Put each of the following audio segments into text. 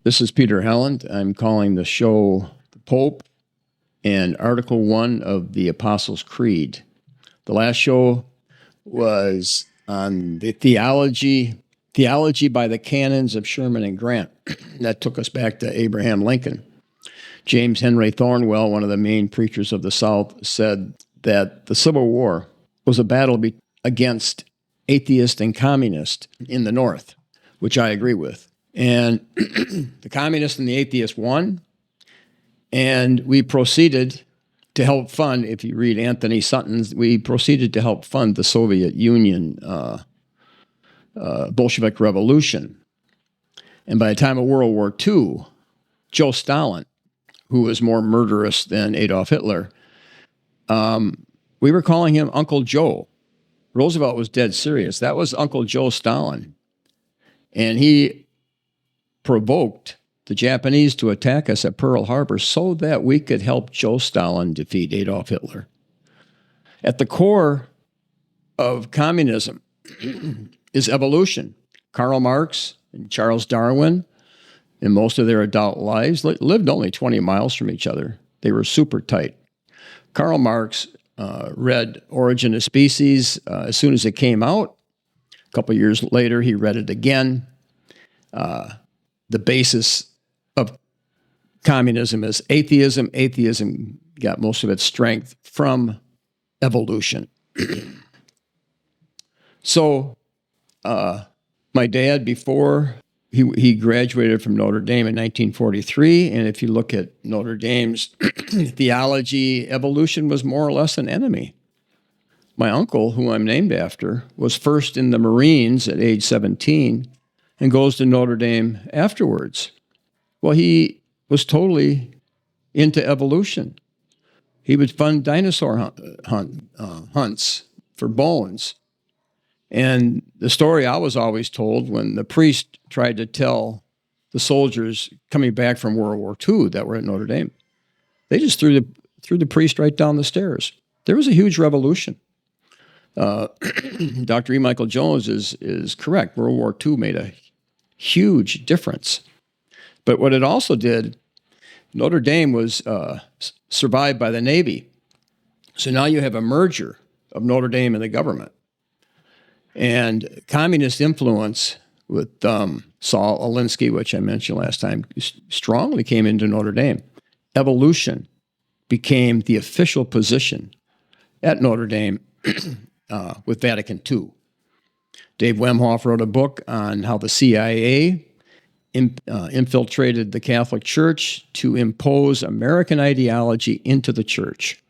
This is Peter Helland. I'm calling the show The Pope and Article 1 of the Apostles' Creed. The last show was on the theology by the canons of Sherman and Grant. That took us back to Abraham Lincoln. James Henry Thornwell, one of the main preachers of the South, said that the Civil War was a battle against atheists and communists in the North, which I agree with. And the communists and the atheists won, and we proceeded to help fund, if you read Anthony Sutton's, we proceeded to help fund the Soviet Union Bolshevik Revolution. And by the time of World War II, Joe Stalin, who was more murderous than Adolf Hitler, we were calling him Uncle Joe. Roosevelt was dead serious. That was Uncle Joe Stalin. And he provoked the Japanese to attack us at Pearl Harbor so that we could help Joe Stalin defeat Adolf Hitler. At the core of communism is evolution. Karl Marx and Charles Darwin, in most of their adult lives, lived only 20 miles from each other. They were super tight. Karl Marx read Origin of Species as soon as it came out. A couple years later, he read it again. The basis of communism is atheism. Atheism got most of its strength from evolution. So my dad, before he graduated from Notre Dame in 1943, and if you look at Notre Dame's theology, evolution was more or less an enemy. My uncle, who I'm named after, was first in the Marines at age 17 and goes to Notre Dame afterwards. Well, he was totally into evolution. He would fund dinosaur hunts for bones. And the story I was always told, when the priest tried to tell the soldiers coming back from World War II that were at Notre Dame, they just threw the priest right down the stairs. There was a huge revolution. Dr. E. Michael Jones is correct. World War II made a huge difference. But what it also did, Notre Dame was survived by the Navy. So now you have a merger of Notre Dame and the government. And communist influence with Saul Alinsky, which I mentioned last time, strongly came into Notre Dame. Evolution became the official position at Notre Dame with Vatican II. Dave Wemhoff wrote a book on how the CIA infiltrated the Catholic Church to impose American ideology into the church.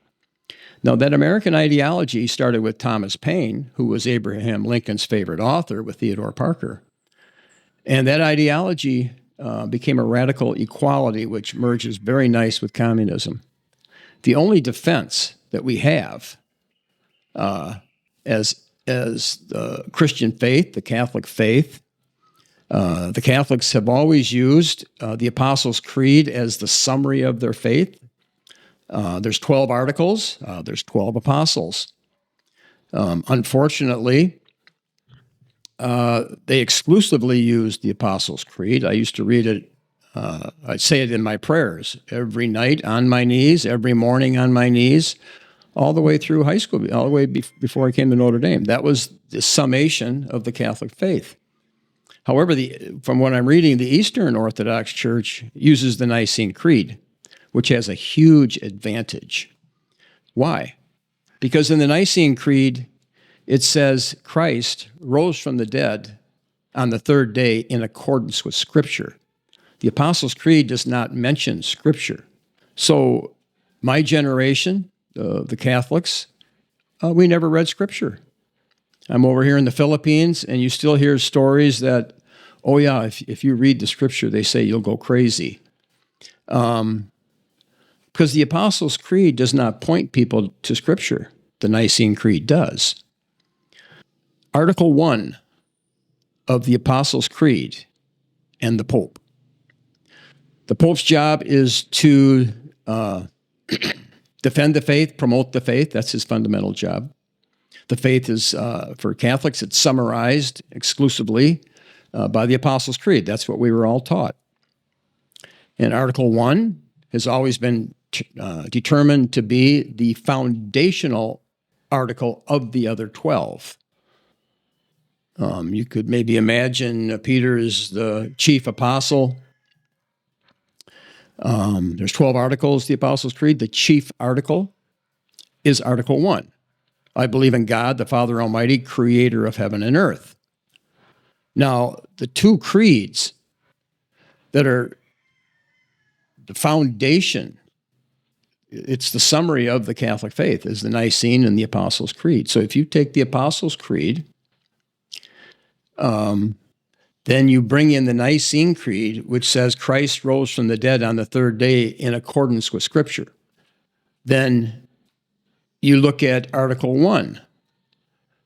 Now, that American ideology started with Thomas Paine, who was Abraham Lincoln's favorite author with Theodore Parker. And that ideology became a radical equality, which merges very nice with communism. The only defense that we have as the Christian faith, the Catholic faith, the Catholics have always used the Apostles' Creed as the summary of their faith. There's 12 articles, there's 12 apostles. Unfortunately, they exclusively used the Apostles' Creed. I used to read it, I'd say it in my prayers, every night on my knees, every morning on my knees, all the way through high school, all the way before I came to Notre Dame. That was the summation of the Catholic faith. However, from what I'm reading, the Eastern Orthodox Church uses the Nicene Creed, which has a huge advantage. Why? Because in the Nicene Creed, it says Christ rose from the dead on the third day in accordance with Scripture. The Apostles' Creed does not mention Scripture. So my generation, the Catholics, we never read Scripture. I'm over here in the Philippines, and you still hear stories that, oh yeah, if you read the Scripture, they say you'll go crazy. Because the Apostles' Creed does not point people to Scripture. The Nicene Creed does. Article 1 of the Apostles' Creed and the Pope. The Pope's job is to defend the faith, promote the faith. That's his fundamental job. The faith is, for Catholics, it's summarized exclusively by the Apostles' Creed. That's what we were all taught. And Article 1 has always been determined to be the foundational article of the other 12. You could maybe imagine Peter is the chief apostle. There's 12 articles, the Apostles' Creed. The chief article is Article 1. I believe in God, the Father Almighty, creator of heaven and earth. Now, the two creeds that are the foundation, it's the summary of the Catholic faith, is the Nicene and the Apostles' Creed. So if you take the Apostles' Creed, then you bring in the Nicene Creed, which says Christ rose from the dead on the third day in accordance with Scripture. Then you look at Article 1.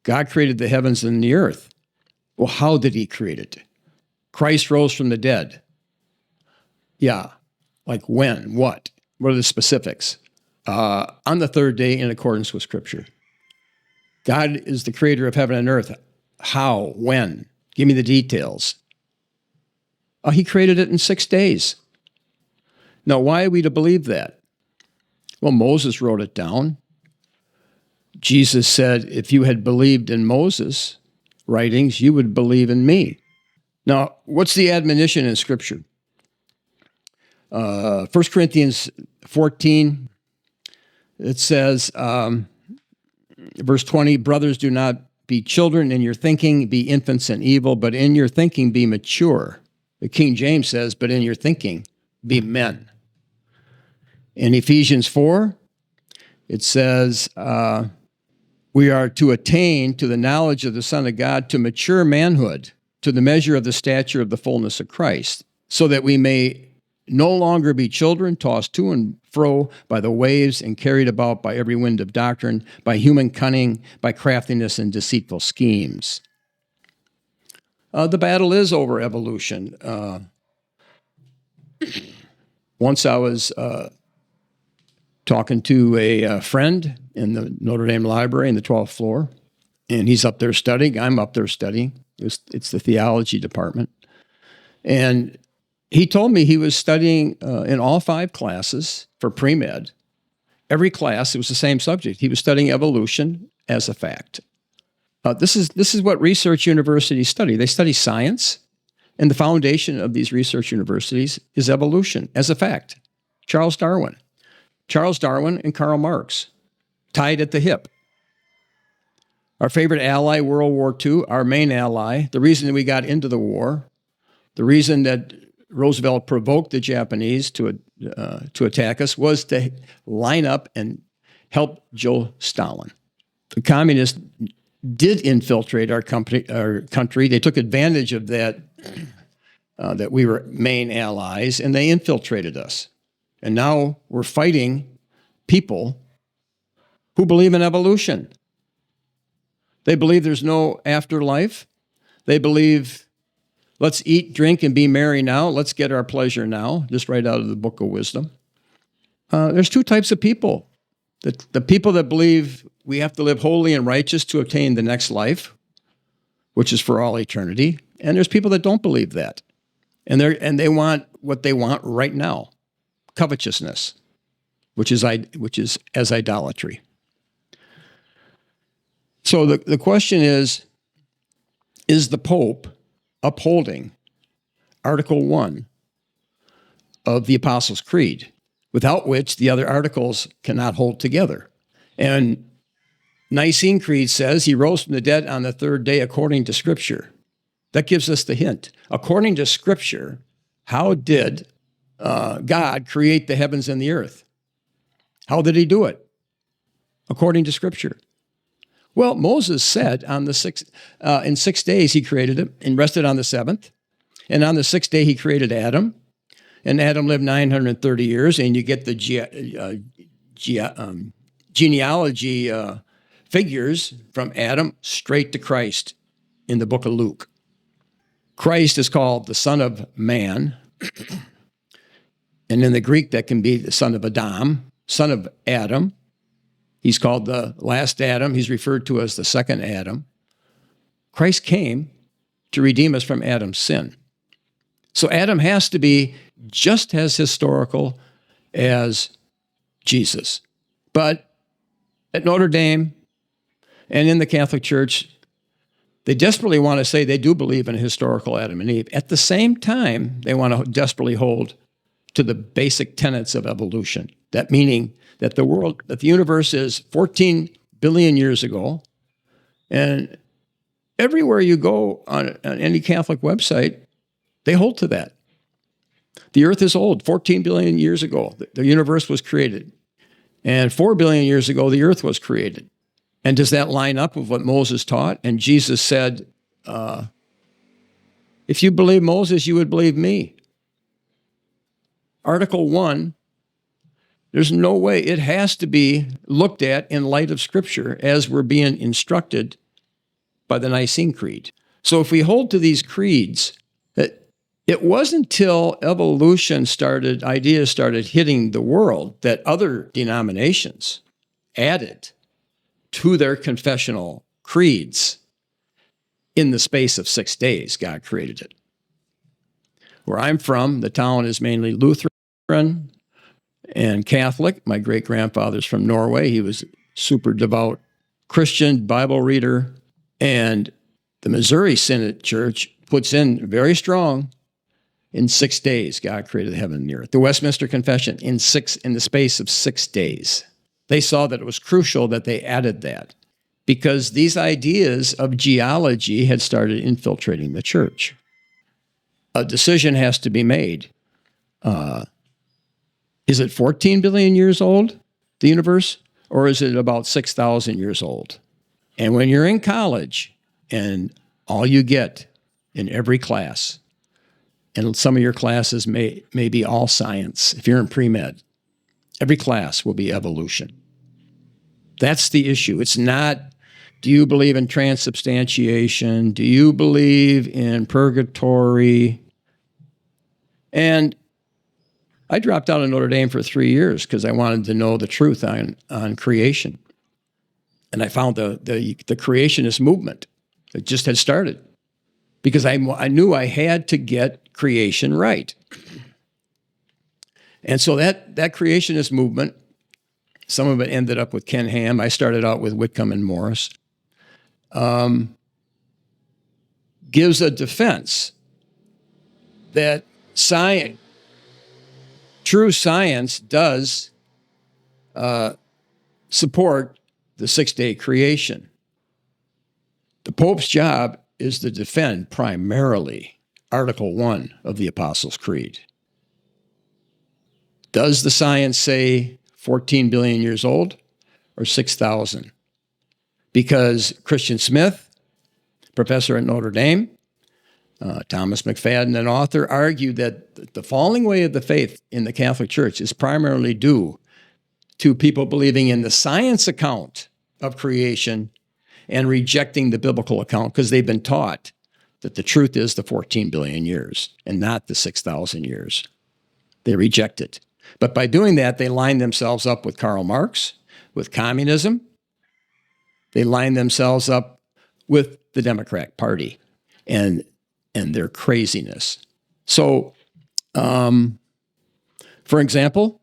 God created the heavens and the earth. Well, how did he create it? Christ rose from the dead. Yeah. Like when? What? What are the specifics? On the third day in accordance with Scripture. God is the creator of heaven and earth. How? When? Give me the details. He created it in 6 days. Now, why are we to believe that? Well, Moses wrote it down. Jesus said, if you had believed in Moses' writings, you would believe in me. Now, what's the admonition in Scripture? 1 Corinthians 14, it says, verse 20, brothers, do not be children in your thinking, be infants in evil, but in your thinking be mature. The King James says, but in your thinking be men. In Ephesians 4, it says, we are to attain to the knowledge of the Son of God, to mature manhood, to the measure of the stature of the fullness of Christ, so that we may no longer be children, tossed to and fro by the waves and carried about by every wind of doctrine, by human cunning, by craftiness and deceitful schemes. The battle is over evolution. Once I was talking to a friend in the Notre Dame library in the 12th floor, and he's up there studying. I'm up there studying. It's the theology department. And he told me he was studying in all 5 classes for pre-med. Every class, it was the same subject. He was studying evolution as a fact. This is what research universities study. They study science, and the foundation of these research universities is evolution as a fact. Charles Darwin and Karl Marx, tied at the hip. Our favorite ally, World War II, our main ally, the reason that we got into the war, the reason that Roosevelt provoked the Japanese to attack us was to line up and help Joe Stalin. The communists did infiltrate our country. They took advantage of that we were main allies, and they infiltrated us. And now we're fighting people who believe in evolution. They believe there's no afterlife. They believe, let's eat, drink, and be merry now. Let's get our pleasure now, just right out of the Book of Wisdom. There's 2 types of people. The people that believe we have to live holy and righteous to obtain the next life, which is for all eternity. And there's people that don't believe that. And they want what they want right now. Covetousness, which is as idolatry. So the question is the Pope upholding Article 1 of the Apostles' Creed, without which the other articles cannot hold together? And Nicene Creed says he rose from the dead on the third day according to Scripture. That gives us the hint. According to Scripture, how did God create the heavens and the earth? How did he do it? According to Scripture. Well, Moses said in 6 days he created it and rested on the 7th. And on the 6th day he created Adam. And Adam lived 930 years, and you get the genealogy figures from Adam straight to Christ in the book of Luke. Christ is called the Son of Man. And in the Greek, that can be the son of Adam, son of Adam. He's called the last Adam. He's referred to as the second Adam. Christ came to redeem us from Adam's sin. So Adam has to be just as historical as Jesus. But at Notre Dame and in the Catholic Church, they desperately want to say they do believe in a historical Adam and Eve. At the same time, they want to desperately hold to the basic tenets of evolution. That meaning that that the universe is 14 billion years ago, and everywhere you go on any Catholic website, they hold to that. The earth is old. 14 billion years ago, the universe was created. And 4 billion years ago, the earth was created. And does that line up with what Moses taught? And Jesus said, if you believe Moses, you would believe me. Article 1, there's no way. It has to be looked at in light of Scripture as we're being instructed by the Nicene Creed. So if we hold to these creeds, it wasn't until evolution ideas started hitting the world that other denominations added to their confessional creeds. In the space of 6 days, God created it. Where I'm from, the town is mainly Lutheran and Catholic. My great-grandfather's from Norway. He was super devout Christian, Bible reader. And the Missouri Synod Church puts in very strong, in 6 days, God created the heaven and the earth. The Westminster Confession, in the space of 6 days. They saw that it was crucial that they added that because these ideas of geology had started infiltrating the church. A decision has to be made. Is it 14 billion years old, the universe, or is it about 6,000 years old? And when you're in college and all you get in every class, and some of your classes may be all science, if you're in pre-med, every class will be evolution. That's the issue. It's not, do you believe in transubstantiation? Do you believe in purgatory? And I dropped out of Notre Dame for 3 years because I wanted to know the truth on creation. And I found the creationist movement that just had started because I knew I had to get creation right. And so that creationist movement, some of it ended up with Ken Ham. I started out with Whitcomb and Morris. Gives a defense that true science does support the 6-day creation. The Pope's job is to defend primarily Article 1 of the Apostles' Creed. Does the science say 14 billion years old or 6,000? Because Christian Smith, professor at Notre Dame, Thomas McFadden, an author, argued that the falling away of the faith in the Catholic Church is primarily due to people believing in the science account of creation and rejecting the biblical account because they've been taught that the truth is the 14 billion years and not the 6,000 years. They reject it. But by doing that, they line themselves up with Karl Marx, with communism. They line themselves up with the Democrat Party and their craziness. So, for example,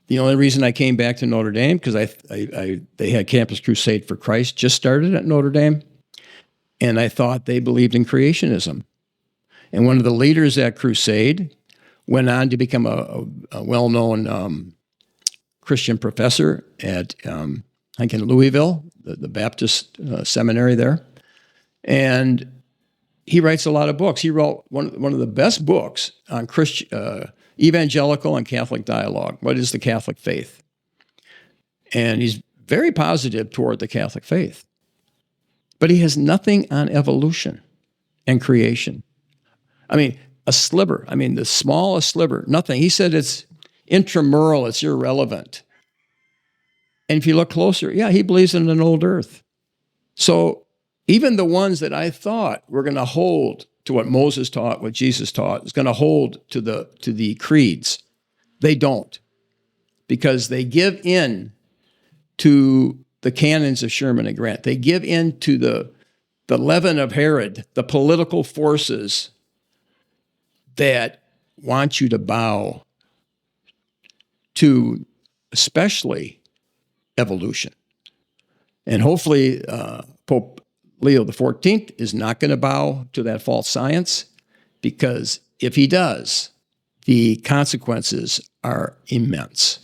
the only reason I came back to Notre Dame, because they had Campus Crusade for Christ just started at Notre Dame, and I thought they believed in creationism. And one of the leaders at Crusade went on to become a well-known Christian professor at, I think in Louisville, the Baptist seminary there. And he writes a lot of books. He wrote one of the best books on evangelical and Catholic dialogue. What is the Catholic faith? And he's very positive toward the Catholic faith. But he has nothing on evolution and creation. I mean, a sliver. I mean, the smallest sliver, nothing. He said it's intramural, it's irrelevant. And if you look closer, yeah, he believes in an old earth. So even the ones that I thought were going to hold to what Moses taught, what Jesus taught, is going to hold to the creeds, they don't. Because they give in to the canons of Sherman and Grant. They give in to the leaven of Herod, the political forces that want you to bow to especially evolution. And hopefully Pope Leo XIV is not going to bow to that false science, because if he does, the consequences are immense.